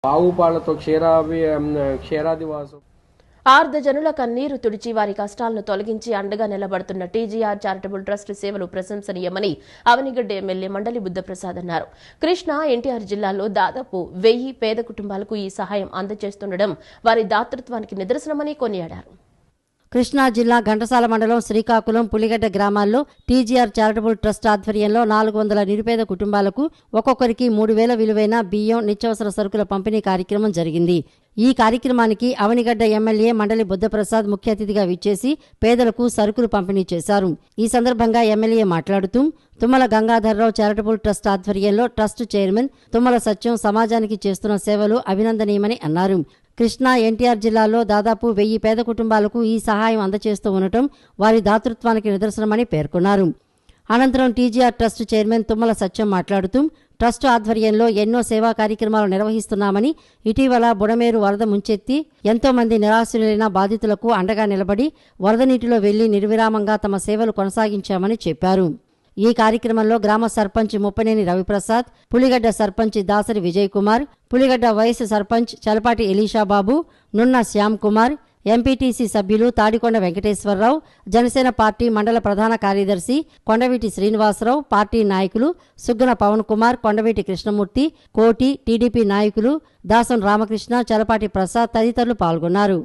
ఆవు పాలతో క్షీరాదివాసం ఆర్ధజనుల కన్నీరు తుడిచి వారి కష్టాలను తొలగించి అండగా నిలబడుతున్న టీజీఆర్ చారిటబుల్ ట్రస్ట్ సేవలు ప్రశంసనీయమని అవనిగడ్డ ఎమ్మెల్యే మండలి బుద్ధప్రసాద్ అన్నారు. కృష్ణా ఎన్టీఆర్ జిల్లాలో దాదాపు 1000 పేద కుటుంబాలకు ఈ సహాయం అందజేస్తుండడం వారి దాతృత్వానికి నిదర్శనమని కొనియాడారు. కృష్ణా జిల్లా ఘంటసాల మండలం శ్రీకాకుళం పులిగడ్డ గ్రామాల్లో టీజీఆర్ చారిటబుల్ ట్రస్ట్ ఆధ్వర్యంలో 400 నిరుపేద కుటుంబాలకు ఒక్కొక్కరికి 3000 విలువైన బియ్యం, నిత్యావసర సరుకుల పంపిణీ కార్యక్రమం జరిగింది. ఈ కార్యక్రమానికి అవనిగడ్డ ఎమ్మెల్యే మండలి బుద్ధప్రసాద్ ముఖ్య అతిథిగా విచ్చేసి పేదలకు సరుకులు పంపిణీ చేశారు. ఈ సందర్భంగా ఎమ్మెల్యే మాట్లాడుతూ తుమ్మల గంగాధర్రావు చారిటబుల్ ట్రస్ట్ ఆధ్వర్యంలో ట్రస్ట్ చైర్మన్ తుమ్మల సత్యం సమాజానికి చేస్తున్న సేవలు అభినందనీయమని అన్నారు. కృష్ణా ఎన్టీఆర్ జిల్లాలో దాదాపు 1000 పేద కుటుంబాలకు ఈ సహాయం అందజేస్తూ ఉండటం వారి దాతృత్వానికి నిదర్శనమని పేర్కొన్నారు. అనంతరం టీజీఆర్ ట్రస్ట్ చైర్మన్ తుమ్మల సత్యం మాట్లాడుతూ ట్రస్ట్ ఆధ్వర్యంలో ఎన్నో సేవా కార్యక్రమాలు నిర్వహిస్తున్నామని, ఇటీవల బుడమేరు వరద ముంచెత్తి ఎంతో మంది నిరాశ్రులైన బాధితులకు అండగా నిలబడి వరద నీటిలో వెళ్లి నిర్విరామంగా తమ సేవలు కొనసాగించామని చెప్పారు. ఈ కార్యక్రమంలో గ్రామ సర్పంచ్ ముప్పనేని రవిప్రసాద్, పులిగడ్డ సర్పంచ్ దాసరి విజయ్ కుమార్, పులిగడ్డ వైస్ సర్పంచ్ చలపాటి ఎలీషాబాబు, నున్న శ్యామ్ కుమార్, ఎంపీటీసీ సభ్యులు తాడికొండ వెంకటేశ్వరరావు, జనసేన పార్టీ మండల ప్రధాన కార్యదర్శి కొండవీటి శ్రీనివాసరావు, పార్టీ నాయకులు సుగ్గన పవన్ కుమార్, కొండవీటి కృష్ణమూర్తి, కోటి, టీడీపీ నాయకులు దాసం రామకృష్ణ, చలపాటి ప్రసాద్ తదితరులు పాల్గొన్నారు.